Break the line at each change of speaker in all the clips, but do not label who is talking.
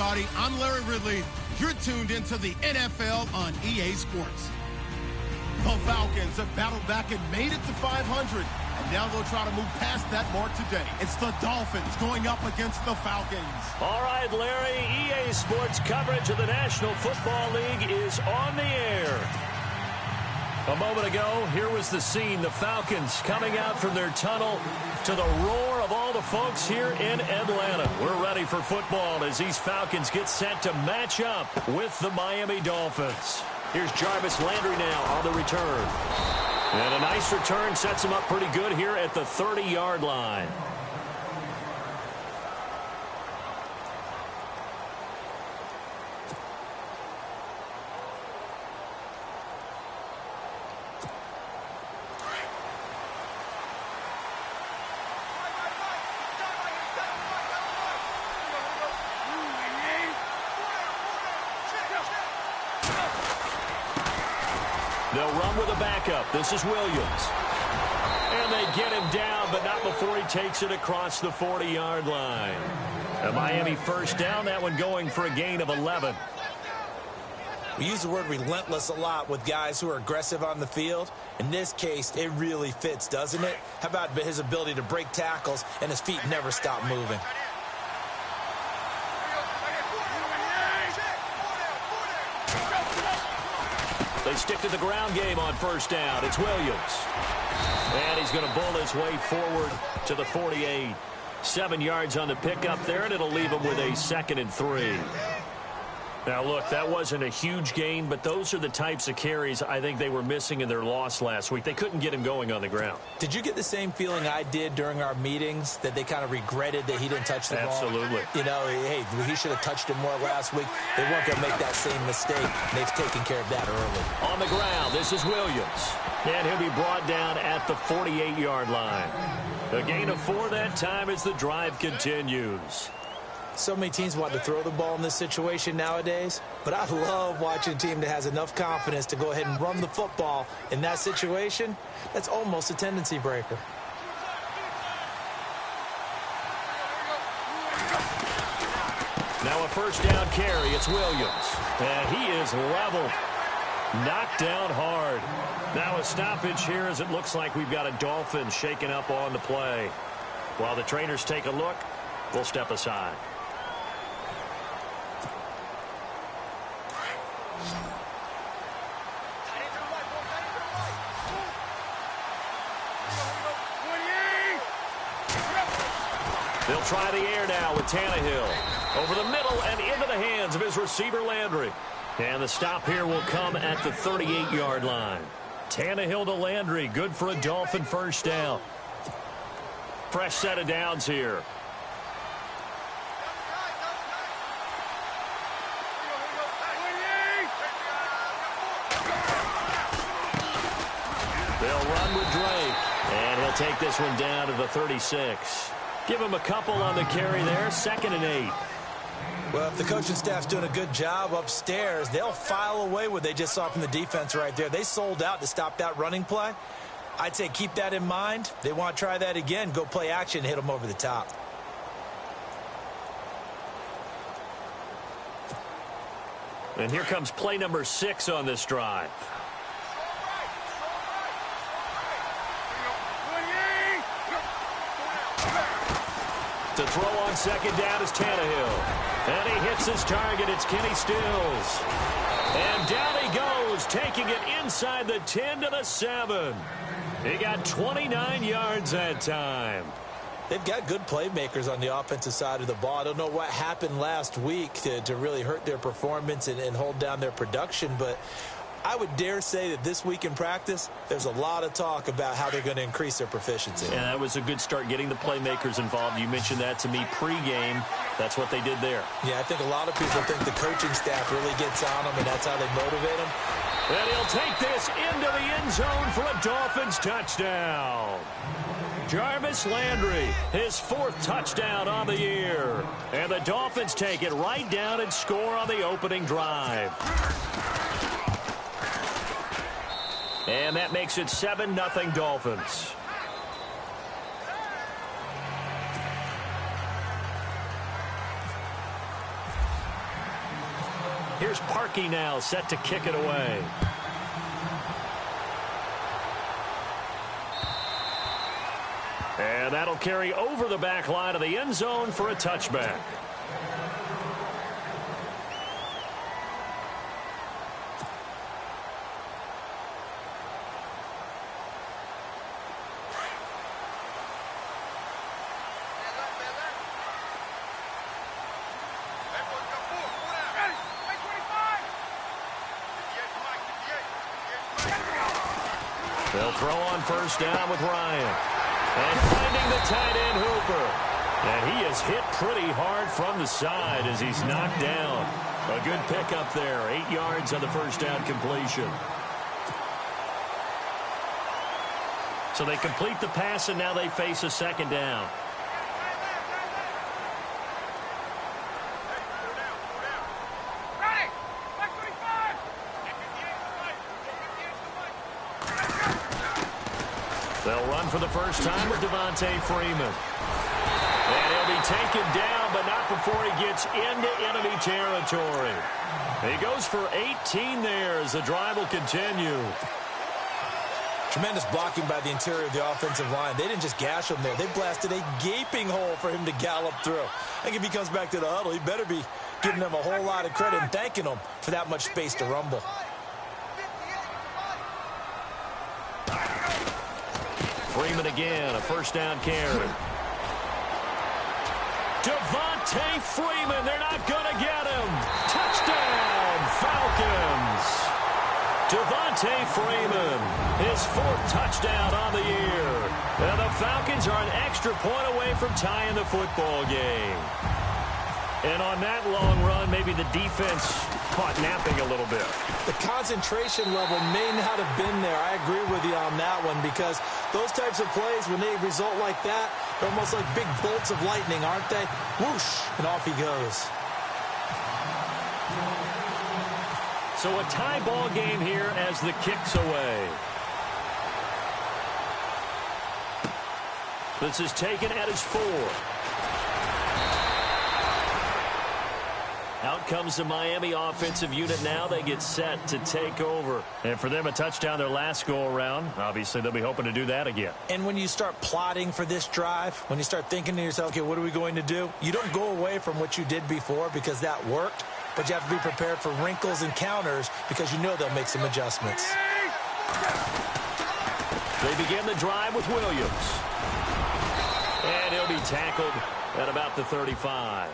everybody. I'm Larry Ridley. You're tuned into the NFL on EA Sports. The Falcons have battled back and made it to 500. And now they'll try to move past that mark today. It's the Dolphins going up against the Falcons.
All right, Larry, EA Sports coverage of the National Football League is on the air. A moment ago, here was the scene. The Falcons coming out from their tunnel to the roar of all the folks here in Atlanta. We're ready for football as these Falcons get set to match up with the Miami Dolphins. Here's Jarvis Landry now on the return. And a nice return sets him up pretty good here at the 30-yard line. They'll run with a backup. This is Williams. And they get him down, but not before he takes it across the 40-yard line. A Miami first down, that one going for a gain of 11.
We use the word relentless a lot with guys who are aggressive on the field. In this case, it really fits, doesn't it? How about his ability to break tackles and his feet never stop moving?
They stick to the ground game on first down. It's Williams. And he's going to bull his way forward to the 48. 7 yards on the pickup there, and it'll leave him with a 2nd and 3. Now, look, that wasn't a huge gain, but those are the types of carries I think they were missing in their loss last week. They couldn't get him going on the ground.
Did you get the same feeling I did during our meetings, that they kind of regretted that he didn't touch the ball?
Absolutely.
You know, hey, he should have touched it more last week. They weren't going to make that same mistake. They've taken care of that early.
On the ground, this is Williams. And he'll be brought down at the 48-yard line. A gain of 4 that time as the drive continues.
So many teams want to throw the ball in this situation nowadays, but I love watching a team that has enough confidence to go ahead and run the football in that situation. That's almost a tendency breaker.
Now a first down carry. It's Williams. And he is leveled. Knocked down hard. Now a stoppage here as it looks like we've got a Dolphin shaken up on the play. While the trainers take a look, we'll step aside. They'll try the air now with Tannehill. Over the middle and into the hands of his receiver, Landry. And the stop here will come at the 38-yard line. Tannehill to Landry. Good for a Dolphin first down. Fresh set of downs here. They'll run with Drake. And he'll take this one down to the 36. Give him a couple on the carry there. 2nd and 8.
Well, if the coaching staff's doing a good job upstairs, they'll file away what they just saw from the defense right there. They sold out to stop that running play. I'd say keep that in mind. They want to try that again. Go play action and hit them over the top.
And here comes play number 6 on this drive. To throw on 2nd down is Tannehill. And he hits his target. It's Kenny Stills. And down he goes, taking it inside the 10 to the 7. He got 29 yards that time.
They've got good playmakers on the offensive side of the ball. I don't know what happened last week to really hurt their performance and hold down their production, but I would dare say that this week in practice, there's a lot of talk about how they're going to increase their proficiency.
Yeah, that was a good start, getting the playmakers involved. You mentioned that to me pregame. That's what they did there.
Yeah, I think a lot of people think the coaching staff really gets on them, and that's how they motivate them.
And he'll take this into the end zone for a Dolphins touchdown. Jarvis Landry, his 4th touchdown on the year. And the Dolphins take it right down and score on the opening drive. And that makes it 7-0 Dolphins. Here's Parkey now, set to kick it away. And that'll carry over the back line of the end zone for a touchback. They'll throw on first down with Ryan. And finding the tight end, Hooper. And he is hit pretty hard from the side as he's knocked down. A good pickup there. 8 yards on the first down completion. So they complete the pass, and now they face a second down. They'll run for the first time with Devontae Freeman. And he'll be taken down, but not before he gets into enemy territory. He goes for 18 there as the drive will continue.
Tremendous blocking by the interior of the offensive line. They didn't just gash him there. They blasted a gaping hole for him to gallop through. I think if he comes back to the huddle, he better be giving them a whole lot of credit and thanking them for that much space to rumble.
Freeman again, a first down carry. Devontae Freeman, they're not going to get him. Touchdown, Falcons. Devontae Freeman, his 4th touchdown on the year. And the Falcons are an extra point away from tying the football game. And on that long run, maybe the defense caught napping a little bit.
The concentration level may not have been there. I agree with you on that one because those types of plays, when they result like that, they're almost like big bolts of lightning, aren't they? Whoosh, and off he goes.
So a tie ball game here as the kick's away. This is taken at his 4. Out comes the Miami offensive unit now. They get set to take over. And for them, a touchdown their last go-around. Obviously, they'll be hoping to do that again.
And when you start plotting for this drive, when you start thinking to yourself, okay, what are we going to do? You don't go away from what you did before because that worked, but you have to be prepared for wrinkles and counters because you know they'll make some adjustments.
They begin the drive with Williams. And he'll be tackled at about the 35.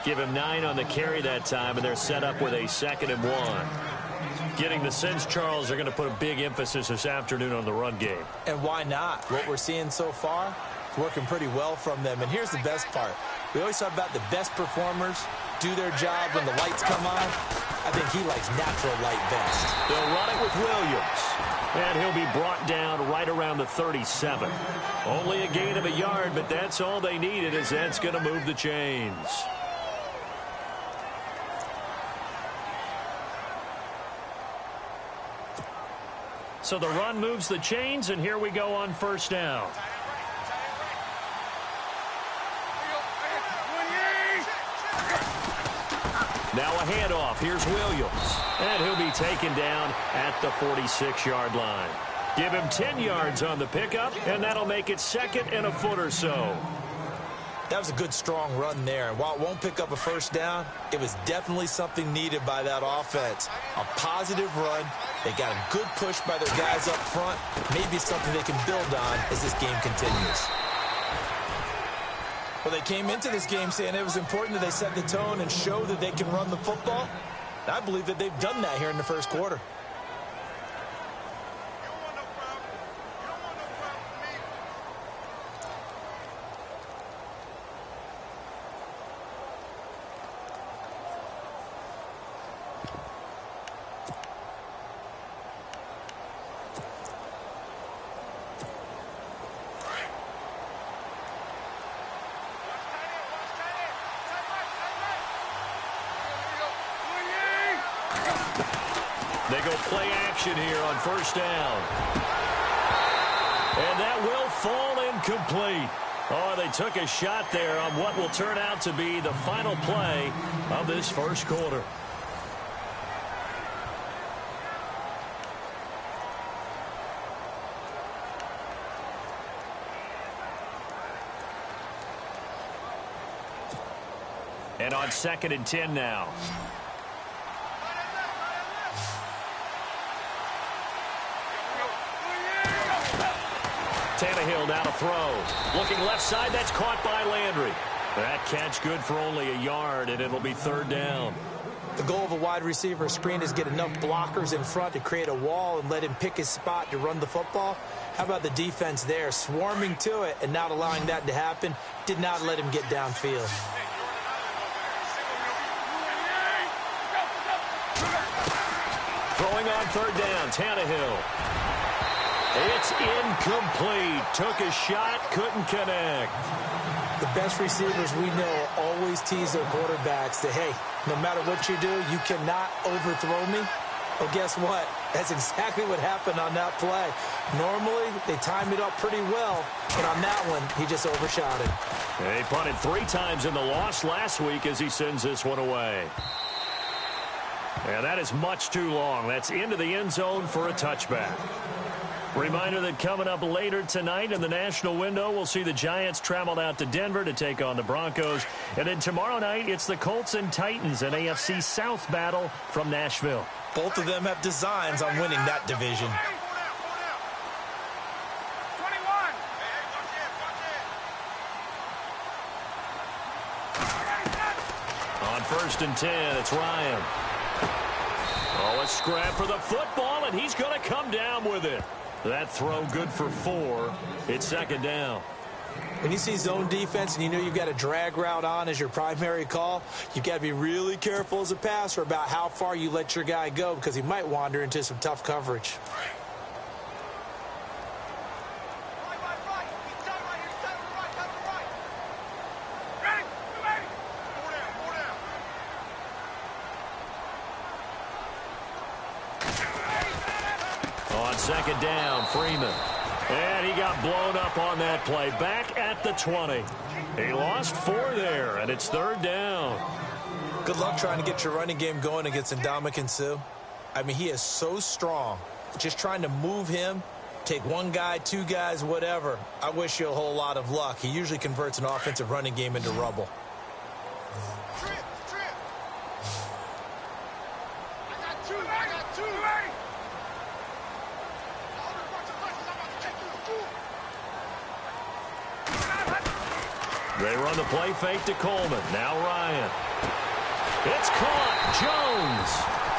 Give him 9 on the carry that time, and they're set up with a 2nd and 1. Getting the sense, Charles, they're going to put a big emphasis this afternoon on the run game.
And why not? What we're seeing so far, it's working pretty well from them. And here's the best part. We always talk about the best performers do their job when the lights come on. I think he likes natural light best.
They'll run it with Williams. And he'll be brought down right around the 37. Only a gain of a yard, but that's all they needed, as that's going to move the chains. So the run moves the chains, and here we go on first down. Now a handoff. Here's Williams. And he'll be taken down at the 46-yard line. Give him 10 yards on the pickup, and that'll make it 2nd and a foot or so.
That was a good, strong run there. And while it won't pick up a first down, it was definitely something needed by that offense. A positive run. They got a good push by their guys up front. Maybe something they can build on as this game continues. Well, they came into this game saying it was important that they set the tone and show that they can run the football. And I believe that they've done that here in the first quarter.
They go play action here on first down. And that will fall incomplete. Oh, they took a shot there on what will turn out to be the final play of this first quarter. And on 2nd and 10 now. Tannehill now to throw. Looking left side, that's caught by Landry. That catch good for only a yard, and it'll be 3rd down.
The goal of a wide receiver screen is get enough blockers in front to create a wall and let him pick his spot to run the football. How about the defense there, swarming to it and not allowing that to happen? Did not let him get downfield.
Throwing on 3rd down, Tannehill. It's incomplete. Took a shot, couldn't connect.
The best receivers we know always tease their quarterbacks that, hey, no matter what you do, you cannot overthrow me. Well, guess what? That's exactly what happened on that play. Normally, they time it up pretty well, but on that one, he just overshot it.
He punted 3 times in the loss last week as he sends this one away. And that is much too long. That's into the end zone for a touchback. Reminder that coming up later tonight in the national window, we'll see the Giants travel out to Denver to take on the Broncos. And then tomorrow night, it's the Colts and Titans, an AFC South battle from Nashville.
Both of them have designs on winning that division.
On 1st and 10, it's Ryan. Oh, a scrap for the football, and he's going to come down with it. That throw good for 4. It's 2nd down.
When you see zone defense and you know you've got a drag route on as your primary call, you've got to be really careful as a passer about how far you let your guy go because he might wander into some tough coverage.
On 2nd down, Freeman. And he got blown up on that play. Back at the 20. He lost 4 there, and it's 3rd down.
Good luck trying to get your running game going against Mckinnon, Sue. I mean, he is so strong. Just trying to move him, take 1 guy, 2 guys, whatever. I wish you a whole lot of luck. He usually converts an offensive running game into rubble.
They run the play fake to Coleman. Now Ryan. It's caught. Jones.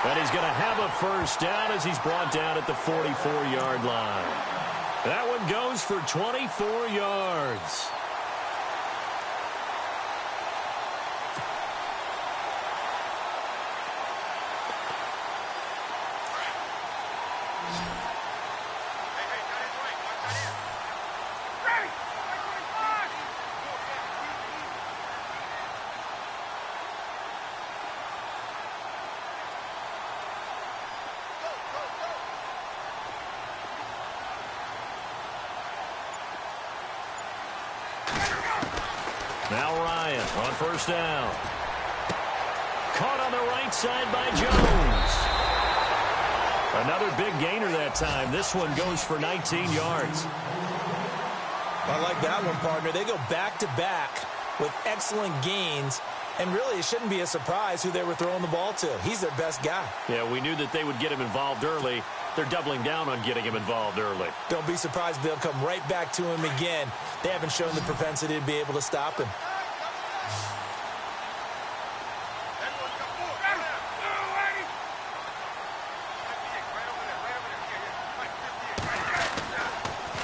And he's going to have a 1st down as he's brought down at the 44-yard line. That one goes for 24 yards. Now Ryan on 1st down. Caught on the right side by Jones. Another big gainer that time. This one goes for 19 yards.
I like that one, partner. They go back-to-back with excellent gains. And really, it shouldn't be a surprise who they were throwing the ball to. He's their best guy.
Yeah, we knew that they would get him involved early. They're doubling down on getting him involved early.
Don't be surprised if they'll come right back to him again. They haven't shown the propensity to be able to stop him.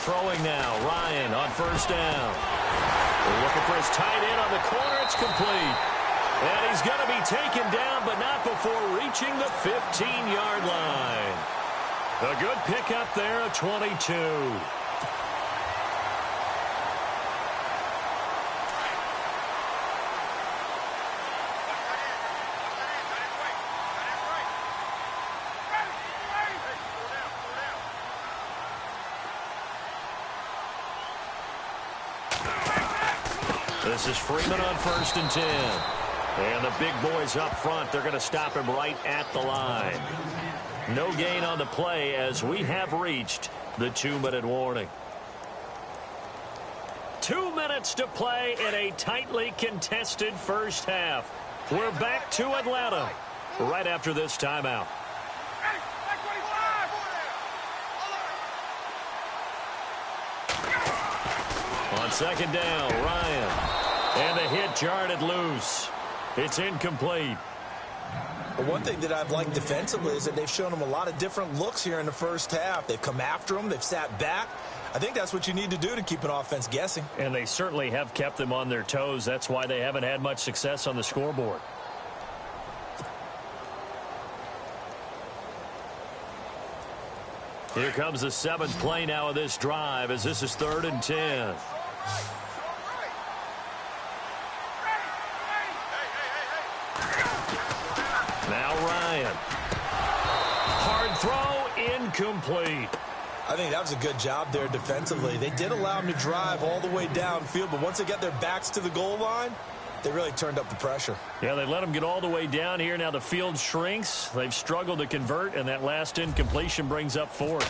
Throwing now, Ryan on 1st down. They're looking for his tight end on the corner. It's complete. And he's going to be taken down, but not before reaching the 15-yard line. A good pickup there, a 22. This is Freeman on 1st and 10. And the big boys up front, they're going to stop him right at the line. No gain on the play as we have reached the 2-minute warning. 2 minutes to play in a tightly contested first half. We're back to Atlanta right after this timeout. On second down, Ryan. And the hit jarred loose. It's incomplete.
Well, one thing that I've liked defensively is that they've shown them a lot of different looks here in the first half. They've come after them. They've sat back. I think that's what you need to do to keep an offense guessing.
And they certainly have kept them on their toes. That's why they haven't had much success on the scoreboard. Here comes the 7th play now of this drive as this is 3rd and 10. Now Ryan. Hard throw, incomplete.
I think that was a good job there defensively. They did allow him to drive all the way downfield, but once they got their backs to the goal line, they really turned up the pressure.
Yeah, they let him get all the way down here. Now the field shrinks. They've struggled to convert, and that last incompletion brings up 4th.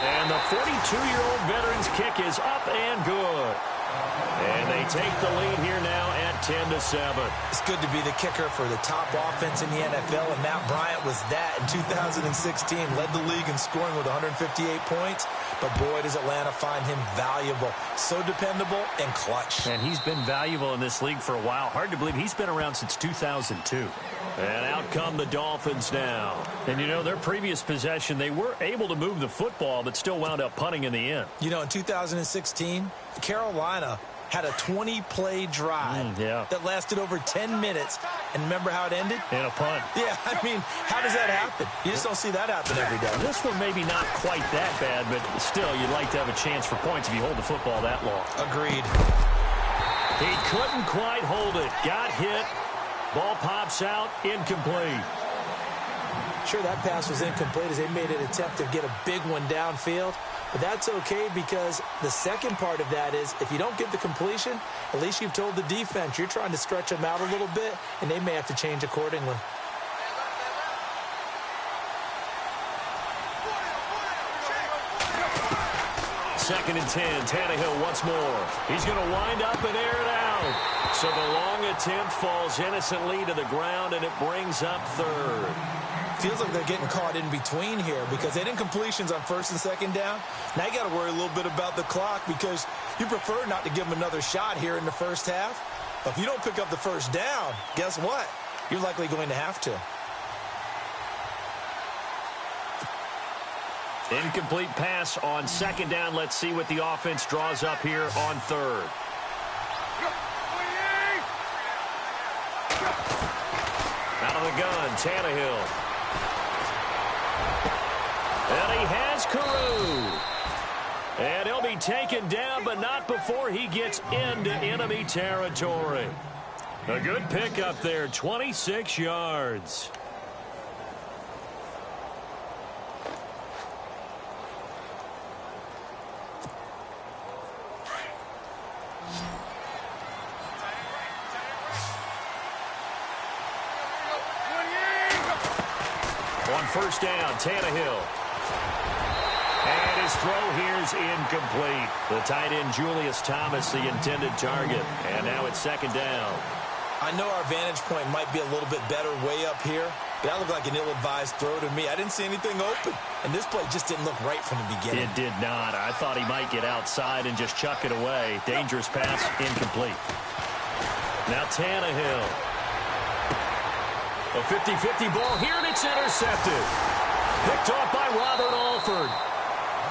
And the 42-year-old veteran's kick is up and good. And they take the lead here now at 10-7.
It's good to be the kicker for the top offense in the NFL, and Matt Bryant was that in 2016. Led the league in scoring with 158 points. But boy, does Atlanta find him valuable. So dependable and clutch.
And he's been valuable in this league for a while. Hard to believe he's been around since 2002. And out come the Dolphins now. And, you know, their previous possession, they were able to move the football, but still wound up punting in the end.
You know, in 2016, Carolina had a 20-play drive that lasted over 10 minutes. And remember how it ended?
In a punt.
Yeah, I mean, how does that happen? You just don't see that happen every day.
This one maybe not quite that bad, but still, you'd like to have a chance for points if you hold the football that long.
Agreed.
He couldn't quite hold it. Got hit. Ball pops out. Incomplete.
Sure, that pass was incomplete as they made an attempt to get a big one downfield. But that's okay because the second part of that is if you don't get the completion, at least you've told the defense you're trying to stretch them out a little bit, and they may have to change accordingly.
Second and 10. Tannehill once more. He's going to wind up and air it out. So the long attempt falls innocently to the ground, and it brings up 3rd.
Feels like they're getting caught in between here because they didn't completions on 1st and 2nd down. Now you got to worry a little bit about the clock because you prefer not to give them another shot here in the first half. But if you don't pick up the first down, guess what? You're likely going to have to.
Incomplete pass on 2nd down. Let's see what the offense draws up here on 3rd. Out of the gun, Tannehill. And he has Carew. And he'll be taken down, but not before he gets into enemy territory. A good pickup there, 26 yards. On 1st down, Tannehill. And his throw here's incomplete. The tight end, Julius Thomas, the intended target. And now it's 2nd down.
I know our vantage point might be a little bit better way up here, but that looked like an ill-advised throw to me. I didn't see anything open, and this play just didn't look right from the beginning.
It did not. I thought he might get outside and just chuck it away. Dangerous pass, incomplete. Now Tannehill. A 50-50 ball here, and it's intercepted. Picked off by Robert Alford.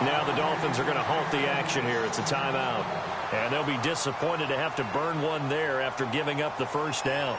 Now the Dolphins are going to halt the action here. It's a timeout. And they'll be disappointed to have to burn one there after giving up the 1st down.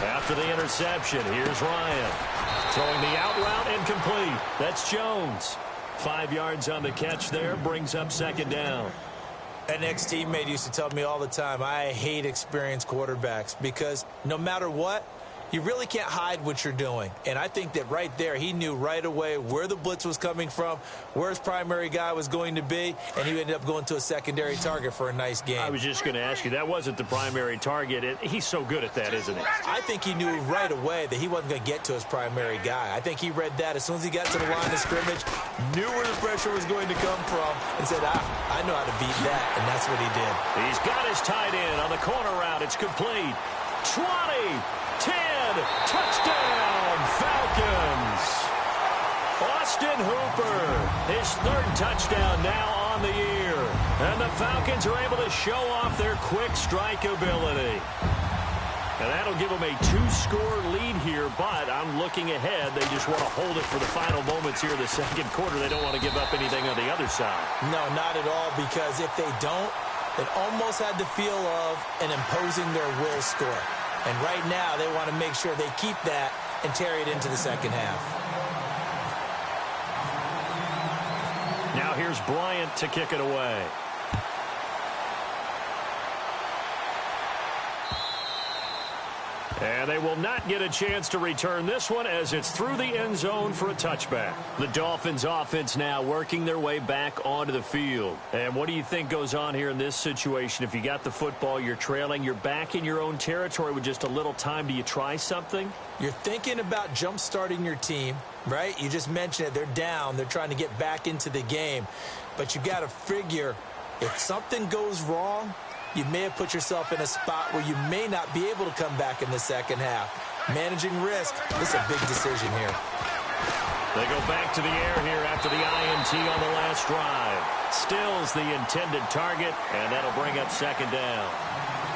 After the interception, here's Ryan. Throwing the out route incomplete. That's Jones. 5 yards on the catch there, brings up 2nd down.
An ex-teammate used to tell me all the time, I hate experienced quarterbacks because no matter what, you really can't hide what you're doing. And I think that right there, he knew right away where the blitz was coming from, where his primary guy was going to be, and he ended up going to a secondary target for a nice game.
I was just going to ask you, that wasn't the primary target. He's so good at that, isn't he?
I think he knew right away that he wasn't going to get to his primary guy. I think he read that as soon as he got to the line of scrimmage, knew where the pressure was going to come from, and said, I know how to beat that, and that's what he did.
He's got his tight end on the corner route. It's complete. 20, 10, touchdown, Falcons. Austin Hooper, his third touchdown now on the year. And the Falcons are able to show off their quick strike ability. And that'll give them a 2-score lead here, but I'm looking ahead. They just want to hold it for the final moments here in the second quarter. They don't want to give up anything on the other side.
No, not at all, because if they don't, it almost had the feel of an imposing their will score. And right now, they want to make sure they keep that and carry it into the second half.
Now here's Bryant to kick it away. And they will not get a chance to return this one as it's through the end zone for a touchback. The Dolphins offense now working their way back onto the field. And what do you think goes on here in this situation? If you got the football, you're trailing, you're back in your own territory with just a little time. Do you try something?
You're thinking about jump-starting your team, right? You just mentioned it. They're down. They're trying to get back into the game. But you got to figure if something goes wrong, you may have put yourself in a spot where you may not be able to come back in the second half. Managing risk, this is a big decision here.
They go back to the air here after the INT on the last drive. Stills the intended target, and that'll bring up second down.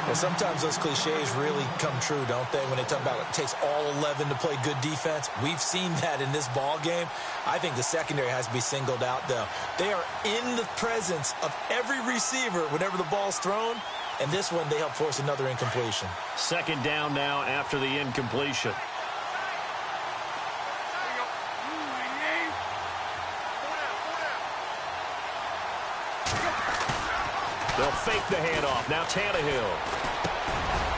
Well, sometimes those cliches really come true, don't they? When they talk about it takes all 11 to play good defense. We've seen that in this ball game. I think the secondary has to be singled out, though. They are in the presence of every receiver whenever the ball's thrown. And this one, they help force another incompletion.
Second down now after the incompletion. They'll fake the handoff. Now Tannehill.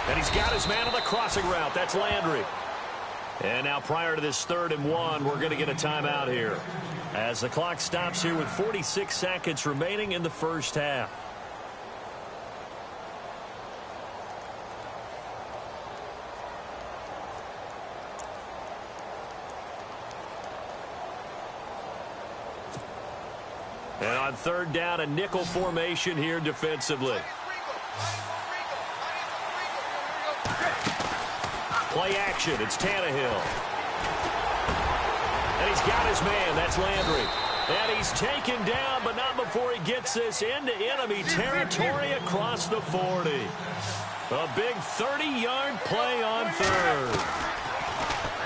And he's got his man on the crossing route. That's Landry. And now prior to this 3rd and 1, we're going to get a timeout here as the clock stops here with 46 seconds remaining in the first half. And on 3rd down, a nickel formation here defensively. Play action. It's Tannehill. And he's got his man. That's Landry. And he's taken down, but not before he gets this into enemy territory across the 40. A big 30-yard play on 3rd.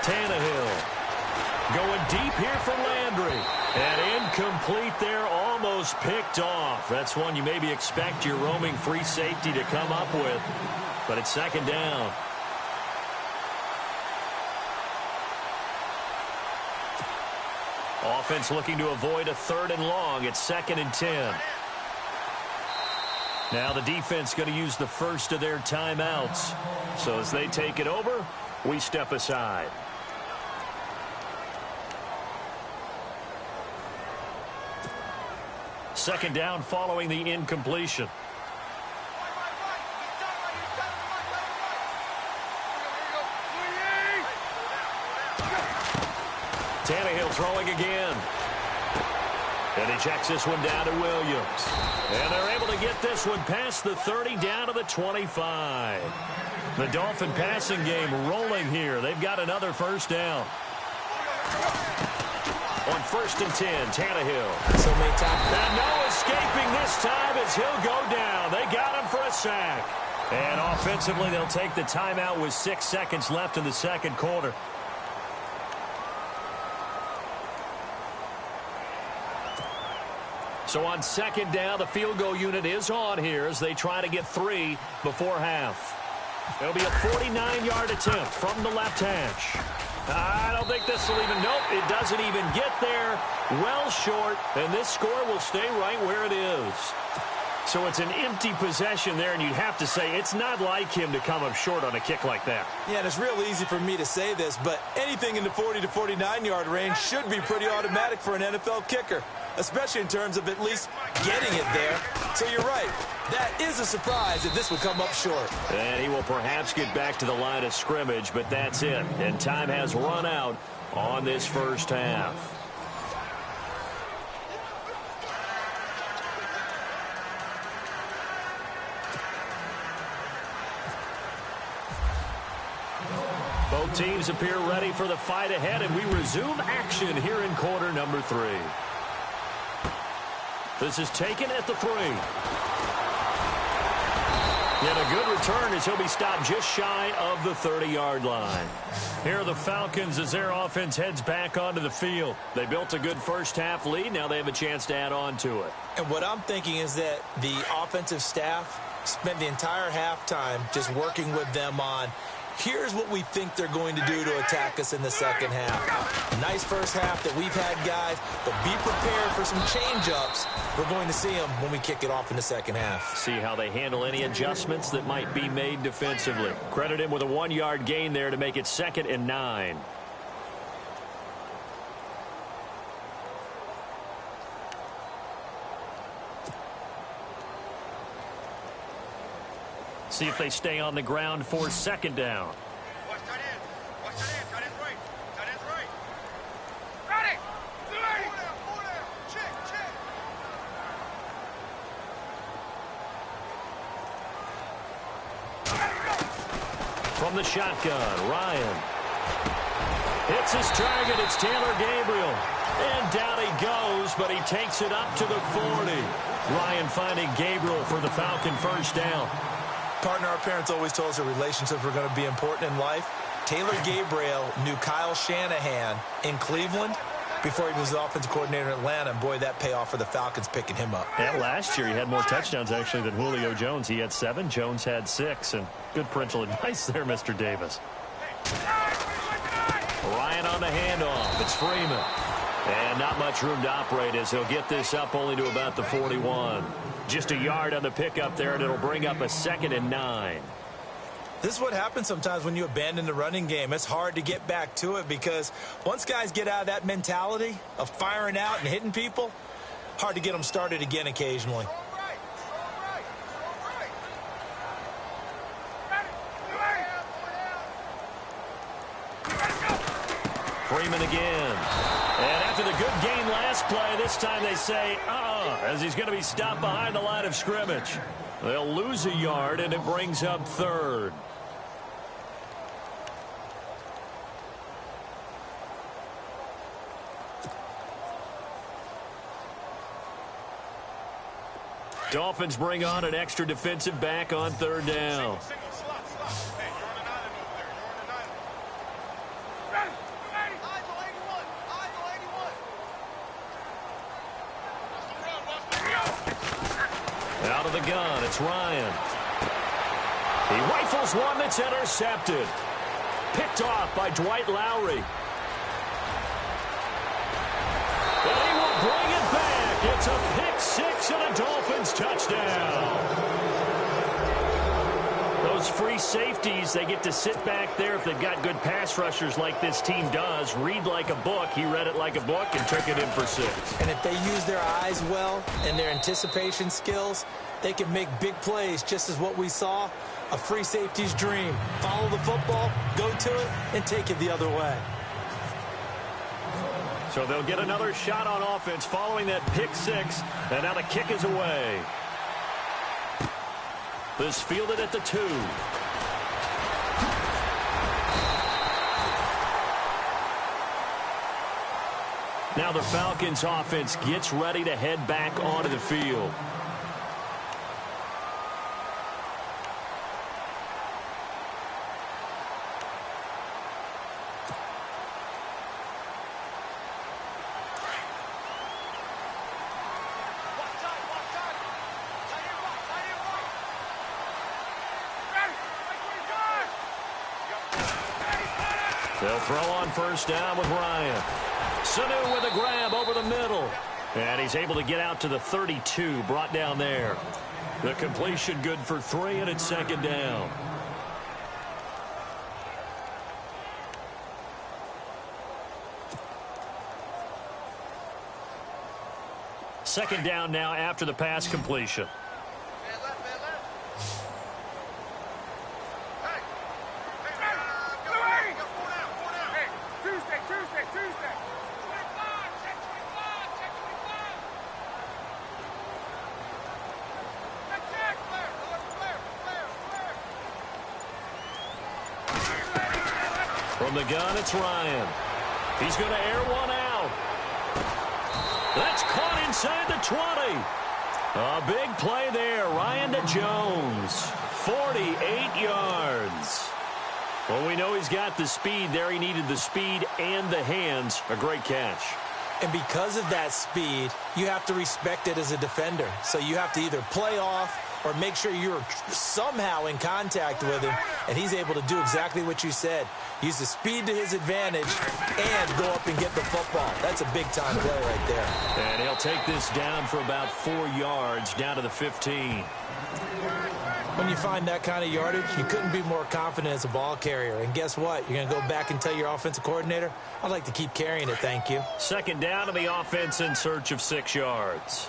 Tannehill going deep here for Landry. And incomplete there, almost picked off. That's one you maybe expect your roaming free safety to come up with. But it's second down. Offense looking to avoid a 3rd and long. It's 2nd and 10. Now the defense going to use the first of their timeouts. So as they take it over, we step aside. Second down following the incompletion. Tannehill throwing again. And he checks this one down to Williams. And they're able to get this one past the 30 down to the 25. The Dolphin passing game rolling here. They've got another first down. On 1st and 10, Tannehill.
So many times.
And no escaping this time as he'll go down. They got him for a sack. And offensively, they'll take the timeout with 6 seconds left in the second quarter. So on 2nd down, the field goal unit is on here as they try to get 3 before half. It'll be a 49-yard attempt from the left hash. I don't think this will even, nope, it doesn't even get there. Well short, and this score will stay right where it is. So it's an empty possession there, and you'd have to say it's not like him to come up short on a kick like that.
Yeah, and it's real easy for me to say this, but anything in the 40 to 49-yard range should be pretty automatic for an NFL kicker, especially in terms of at least getting it there. So you're right. That is a surprise if this would come up short.
And he will perhaps get back to the line of scrimmage, but that's it. And time has run out on this first half. Both teams appear ready for the fight ahead, and we resume action here in quarter number 3. This is taken at the 3. And a good return as he'll be stopped just shy of the 30-yard line. Here are the Falcons as their offense heads back onto the field. They built a good first-half lead. Now they have a chance to add on to it.
And what I'm thinking is that the offensive staff spent the entire halftime just working with them on, here's what we think they're going to do to attack us in the second half. Nice first half that we've had, guys, but be prepared for some change-ups. We're going to see them when we kick it off in the second half.
See how they handle any adjustments that might be made defensively. Credit him with a 1-yard gain there to make it 2nd and 9. See if they stay on the ground for 2nd down. From the shotgun, Ryan hits his target. It's Taylor Gabriel. And down he goes, but he takes it up to the 40. Ryan finding Gabriel for the Falcon first down.
Partner, our parents always told us that relationships were going to be important in life. Taylor Gabriel knew Kyle Shanahan in Cleveland before he was the offensive coordinator in Atlanta. And boy, that payoff for the Falcons picking him up.
And last year he had more touchdowns actually than Julio Jones. He had 7. Jones had 6. And good parental advice there, Mr. Davis. Ryan on the handoff. It's Freeman. And not much room to operate as he'll get this up only to about the 41. Just a yard on the pickup there, and it'll bring up a 2nd and 9.
This is what happens sometimes when you abandon the running game. It's hard to get back to it because once guys get out of that mentality of firing out and hitting people, hard to get them started again occasionally.
Freeman again. And after the good game last play, this time they say, as he's going to be stopped behind the line of scrimmage. They'll lose a yard, and it brings up 3rd. Dolphins bring on an extra defensive back on 3rd down. Out of the gun, it's Ryan. He rifles one that's intercepted. Picked off by Dwight Lowry. And he will bring it back. It's a pick 6 and a Dolphins touchdown. Those free safeties, they get to sit back there if they've got good pass rushers like this team does. Read like a book. He read it like a book and took it in for 6.
And if they use their eyes well and their anticipation skills, they can make big plays, just as what we saw, a free safety's dream. Follow the football, go to it, and take it the other way.
So they'll get another shot on offense following that pick 6, and now the kick is away. This fielded at the 2. Now the Falcons offense gets ready to head back onto the field. They'll throw on first down with Ryan. Sanu with a grab over the middle. And he's able to get out to the 32, brought down there. The completion good for 3, and it's second down. Second down now after the pass completion. From the gun, it's Ryan. He's going to air one out. That's caught inside the 20. A big play there. Ryan to Jones. 48 yards. Well, we know he's got the speed there. He needed the speed and the hands. A great catch.
And because of that speed, you have to respect it as a defender. So you have to either play off or make sure you're somehow in contact with him, and he's able to do exactly what you said. Use the speed to his advantage and go up and get the football. That's a big-time play right there.
And he'll take this down for about 4 yards, down to the 15.
When you find that kind of yardage, you couldn't be more confident as a ball carrier. And guess what? You're going to go back and tell your offensive coordinator, I'd like to keep carrying it, thank you.
Second down to the offense in search of 6 yards.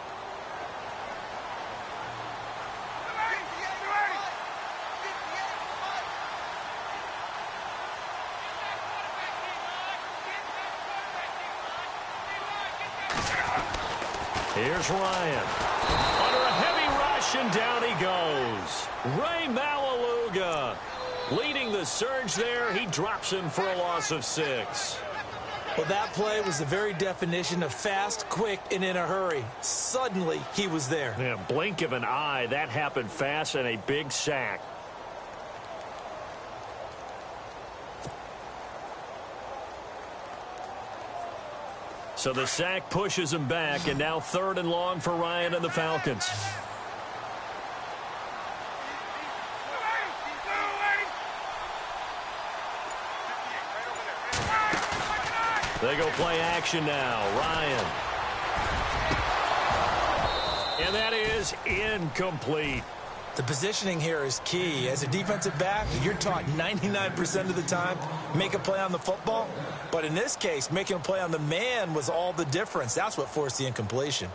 Here's Ryan. Under a heavy rush, and down he goes. Ray Maualuga leading the surge there. He drops him for a loss of 6.
Well, that play was the very definition of fast, quick, and in a hurry. Suddenly, he was there.
Yeah, blink of an eye. That happened fast, and a big sack. So the sack pushes him back, and now 3rd and long for Ryan and the Falcons. They go play action now. Ryan. And that is incomplete.
The positioning here is key. As a defensive back, you're taught 99% of the time, make a play on the football. But in this case, making a play on the man was all the difference. That's what forced the incompletion.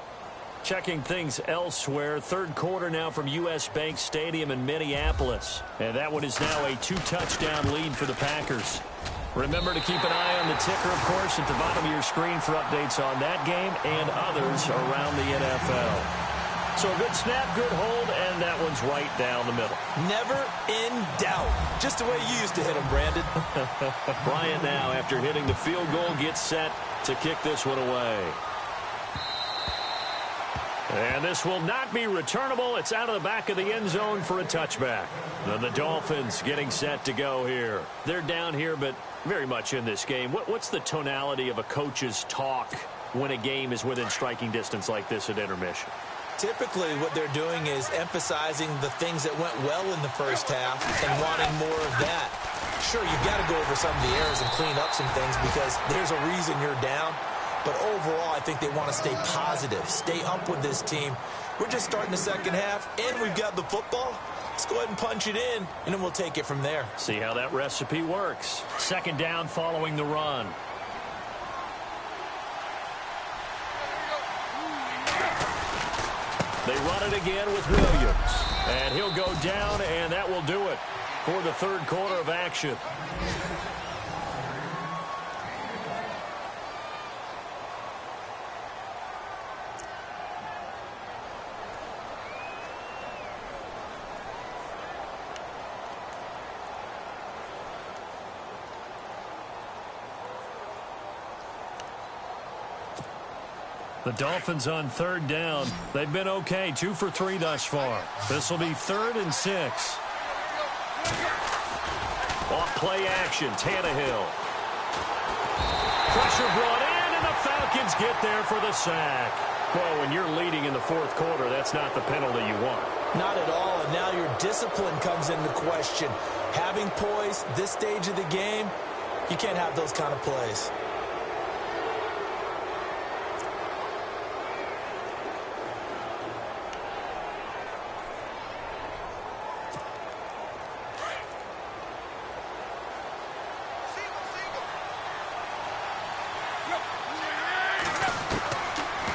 Checking things elsewhere. 3rd quarter now from U.S. Bank Stadium in Minneapolis. And that one is now a 2-touchdown lead for the Packers. Remember to keep an eye on the ticker, of course, at the bottom of your screen for updates on that game and others around the NFL. So a good snap, good hold, and that one's right down the middle.
Never in doubt. Just the way you used to hit them, Brandon.
Bryant now, after hitting the field goal, gets set to kick this one away. And this will not be returnable. It's out of the back of the end zone for a touchback. And the Dolphins getting set to go here. They're down here, but very much in this game. What's the tonality of a coach's talk when a game is within striking distance like this at intermission?
Typically, what they're doing is emphasizing the things that went well in the first half and wanting more of that. Sure, you've got to go over some of the errors and clean up some things because there's a reason you're down. But overall, I think they want to stay positive, stay up with this team. We're just starting the second half, and we've got the football. Let's go ahead and punch it in, and then we'll take it from there.
See how that recipe works. Second down following the run. They run it again with Williams. And he'll go down, and that will do it for the 3rd quarter of action. The Dolphins on 3rd down. They've been okay, 2 for 3 thus far. This will be 3rd and 6. Off play action, Tannehill. Pressure brought in, and the Falcons get there for the sack. Well, when you're leading in the 4th quarter, that's not the penalty you want.
Not at all, and now your discipline comes into question. Having poise this stage of the game, you can't have those kind of plays.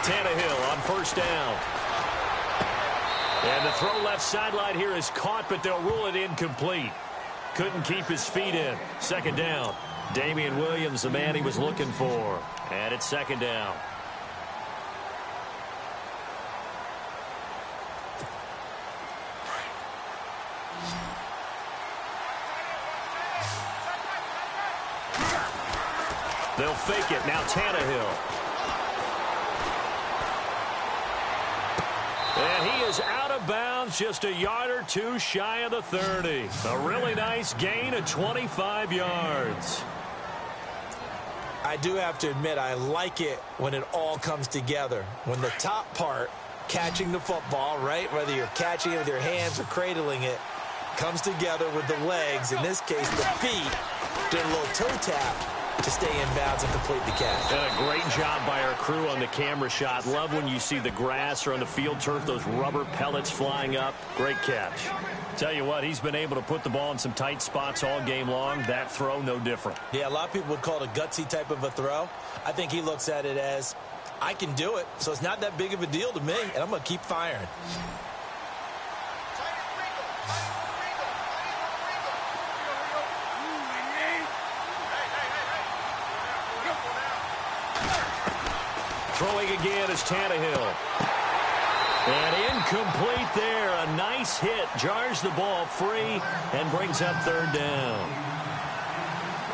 Tannehill on first down. And the throw left sideline here is caught, but they'll rule it incomplete. Couldn't keep his feet in. Second down. Damian Williams, the man he was looking for. And it's second down. They'll fake it. Now Tannehill. And he is out of bounds, just a yard or two shy of the 30. A really nice gain of 25 yards.
I do have to admit, I like it when it all comes together. When the top part, catching the football, right, whether you're catching it with your hands or cradling it, comes together with the legs, in this case the feet, did a little toe tap to stay in bounds and complete the catch.
And a great job by our crew on the camera shot. Love when you see the grass or on the field turf, those rubber pellets flying up. Great catch. Tell you what, he's been able to put the ball in some tight spots all game long. That throw, no different.
Yeah, a lot of people would call it a gutsy type of a throw. I think he looks at it as, I can do it, so it's not that big of a deal to me, and I'm going to keep firing.
Throwing again is Tannehill. And incomplete there. A nice hit. Jars the ball free and brings up third down.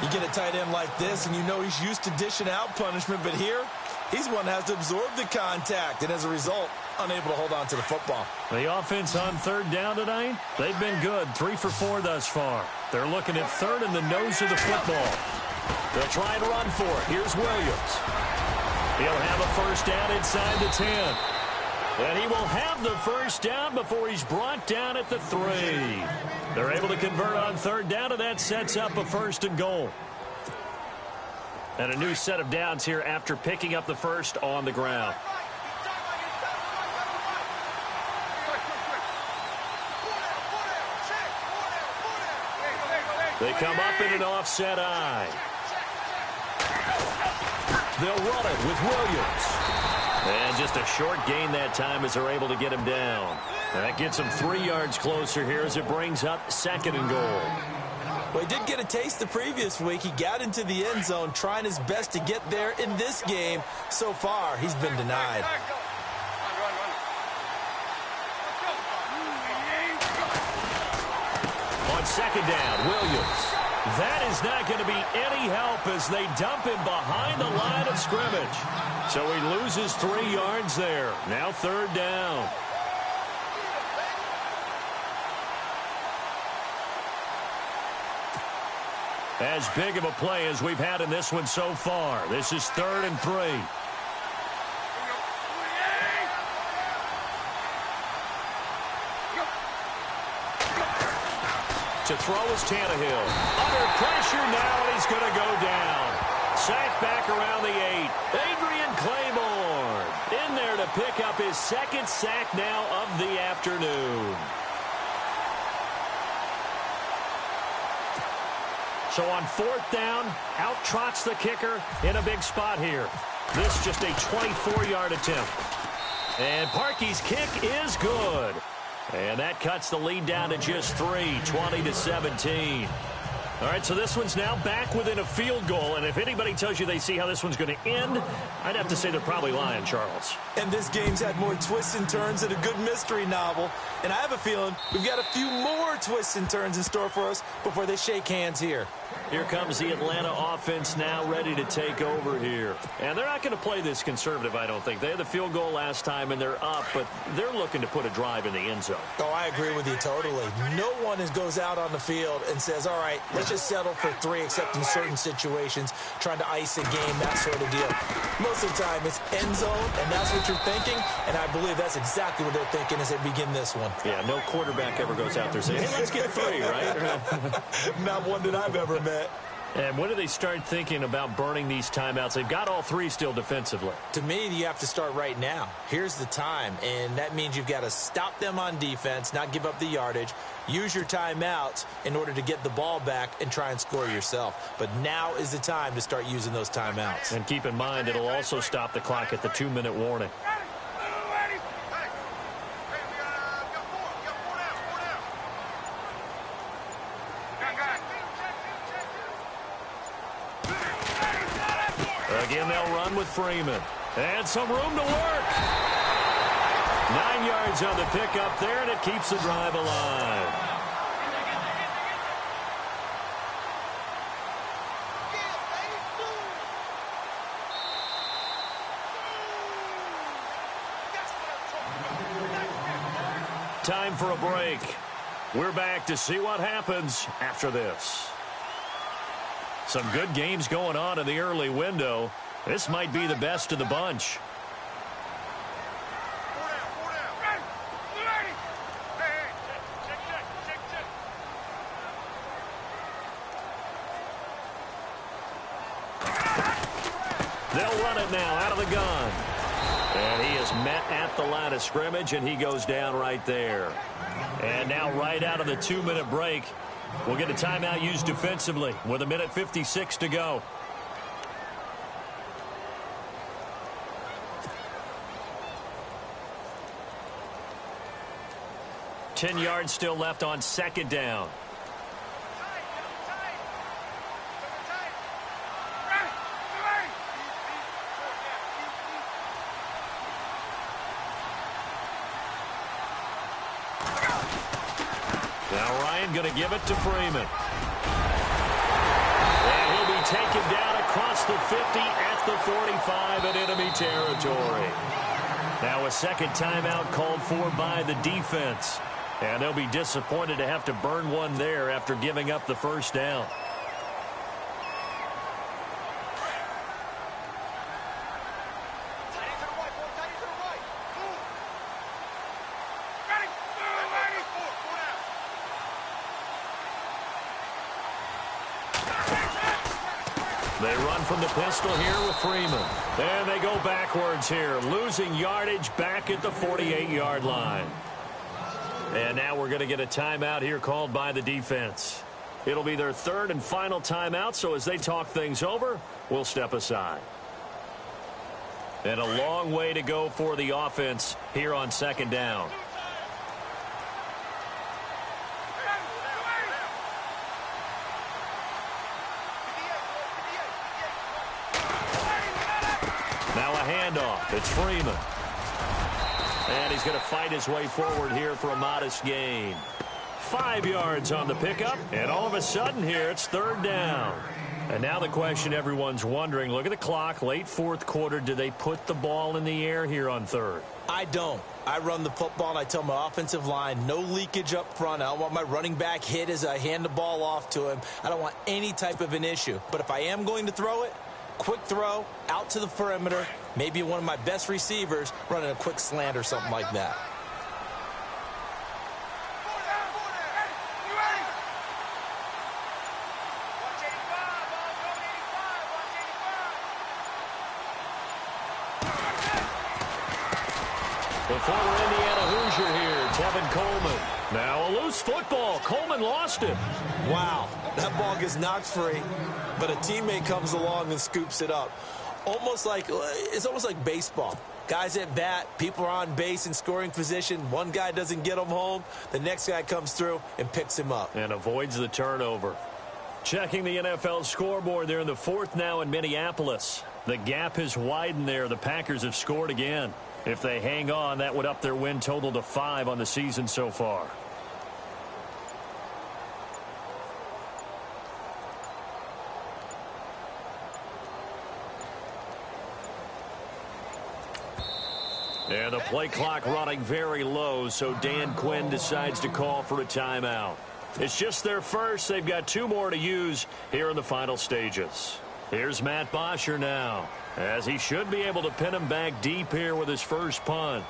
You get a tight end like this, and you know he's used to dishing out punishment, but here, he's one that has to absorb the contact, and as a result, unable to hold on to the football.
The offense on third down tonight, they've been good. 3 for 4 thus far. They're looking at third in the nose of the football. They'll try and run for it. Here's Williams. He'll have a first down inside the 10. And he will have the first down before he's brought down at the 3. They're able to convert on third down, and that sets up a first and goal. And a new set of downs here after picking up the first on the ground. They come up in an offset eye. They'll run it with Williams. And just a short gain that time as they're able to get him down. And that gets him 3 yards closer here as it brings up second and goal.
Well, he did get a taste the previous week. He got into the end zone trying his best to get there in this game. So far, he's been denied.
On second down, Williams. That is not going to be any help as they dump him behind the line of scrimmage. So he loses 3 yards there. Now third down. As big of a play as we've had in this one so far. This is 3rd and 3. To throw is Tannehill. Under pressure now, and he's going to go down. Sacked back around the 8. Adrian Claiborne in there to pick up his second sack now of the afternoon. So on 4th down, out trots the kicker in a big spot here. This just a 24-yard attempt. And Parkey's kick is good. And that cuts the lead down to just 3, 20-17. All right, so this one's now back within a field goal. And if anybody tells you they see how this one's going to end, I'd have to say they're probably lying, Charles.
And this game's had more twists and turns than a good mystery novel. And I have a feeling we've got a few more twists and turns in store for us before they shake hands here.
Here comes the Atlanta offense now ready to take over here. And they're not going to play this conservative, I don't think. They had the field goal last time, and they're up, but they're looking to put a drive in the end zone.
Oh, I agree with you totally. No one goes out on the field and says, all right, let's just settle for 3, except in certain situations, trying to ice a game, that sort of deal. Most of the time, it's end zone, and that's what you're thinking, and I believe that's exactly what they're thinking as they begin this one.
Yeah, no quarterback ever goes out there saying, hey, let's get 3, right?
Not one that I've ever met.
And when do they start thinking about burning these timeouts? They've got all three still defensively.
To me, you have to start right now. Here's the time, and that means you've got to stop them on defense, not give up the yardage, use your timeouts in order to get the ball back and try and score yourself. But now is the time to start using those timeouts.
And keep in mind, it'll also stop the clock at the 2-minute warning. Again, they'll run with Freeman. And some room to work. 9 yards on the pickup there, and it keeps the drive alive. Time for a break. We're back to see what happens after this. Some good games going on in the early window. This might be the best of the bunch. They'll run it now out of the gun. And he is met at the line of scrimmage, and he goes down right there. And now right out of the 2-minute break, we'll get a timeout used defensively with 1:56 to go. Ten yards still left on second down. Now Ryan going to give it to Freeman. And he'll be taken down across the 50 at the 45 in enemy territory. Now a second timeout called for by the defense. And they'll be disappointed to have to burn one there after giving up the first down. They run from the pistol here with Freeman. And they go backwards here, losing yardage back at the 48-yard line. And now we're going to get a timeout here called by the defense. It'll be their third and final timeout, so as they talk things over, we'll step aside. And a long way to go for the offense here on second down. Now a handoff. It's Freeman. And he's going to fight his way forward here for a modest gain. 5 yards on the pickup, and all of a sudden here it's third down. And now the question everyone's wondering, look at the clock, late fourth quarter, do they put the ball in the air here on third?
I don't. I run the football, and I tell my offensive line, no leakage up front. I don't want my running back hit as I hand the ball off to him. I don't want any type of an issue. But if I am going to throw it, quick throw, out to the perimeter, maybe one of my best receivers running a quick slant or something like that.
The former Indiana Hoosier here, Tevin Coleman. Now a loose football. Coleman lost it.
Wow, that ball gets knocked free, but a teammate comes along and scoops it up. It's almost like baseball. Guys at bat, people are on base in scoring position. One guy doesn't get him home. The next guy comes through and picks him up.
And avoids the turnover. Checking the NFL scoreboard, they're in the fourth now in Minneapolis. The gap has widened there. The Packers have scored again. If they hang on, that would up their win total to 5 on the season so far. And the play clock running very low, so Dan Quinn decides to call for a timeout. It's just their first. They've got 2 more to use here in the final stages. Here's Matt Bosher now, as he should be able to pin him back deep here with his first punt.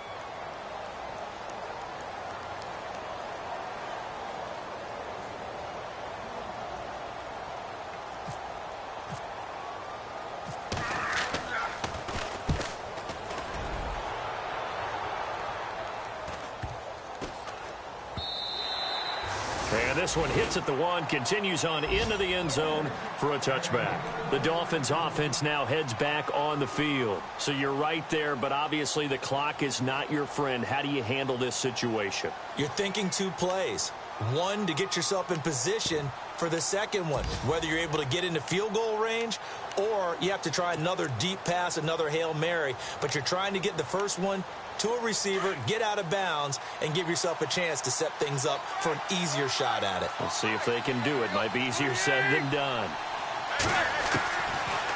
this one hits at the 1, continues on into the end zone for a touchback. The Dolphins offense now heads back on the field. So you're right there, but obviously the clock is not your friend. How do you handle this situation?
You're thinking 2 plays. One, to get yourself in position for the second one, whether you're able to get into field goal range or you have to try another deep pass, another Hail Mary, but you're trying to get the first one to a receiver, get out of bounds, and give yourself a chance to set things up for an easier shot at it.
We'll see if they can do it. Might be easier said than done.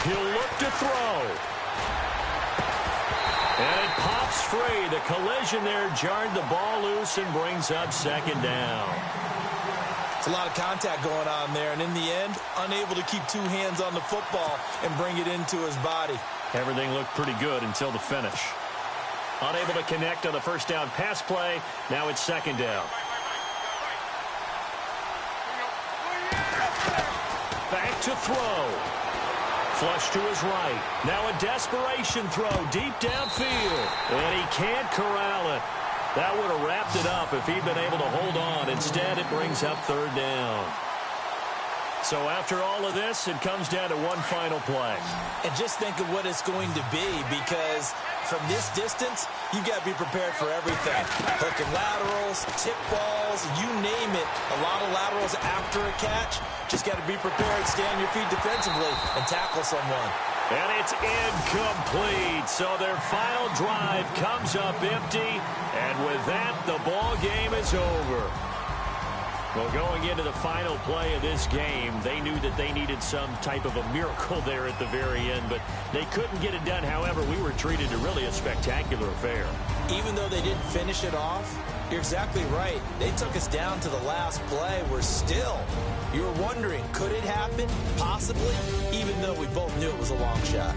He'll look to throw. And it pops free. The collision there jarred the ball loose and brings up second down.
It's a lot of contact going on there, and in the end, unable to keep 2 hands on the football and bring it into his body.
Everything looked pretty good until the finish. Unable to connect on the first down pass play. Now it's second down. Back to throw. Flush to his right. Now a desperation throw deep downfield. And he can't corral it. That would have wrapped it up if he'd been able to hold on. Instead, it brings up third down. So after all of this, it comes down to one final play.
And just think of what it's going to be, because from this distance, you've got to be prepared for everything. Hook and laterals, tip balls, you name it. A lot of laterals after a catch. Just got to be prepared, stay on your feet defensively, and tackle someone.
And it's incomplete. So their final drive comes up empty. And with that, the ball game is over. Well, going into the final play of this game, they knew that they needed some type of a miracle there at the very end, but they couldn't get it done. However, we were treated to really a spectacular affair.
Even though they didn't finish it off, you're exactly right. They took us down to the last play. We're still, you were wondering, could it happen? Possibly, even though we both knew it was a long shot.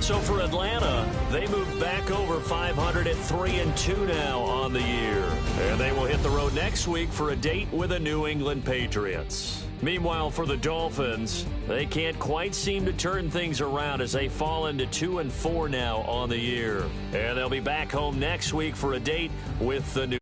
So for Atlanta, they move back over 500 at 3-2 now on the year. And they will hit the road next week for a date with the New England Patriots. Meanwhile, for the Dolphins, they can't quite seem to turn things around as they fall into 2-4 now on the year. And they'll be back home next week for a date with the New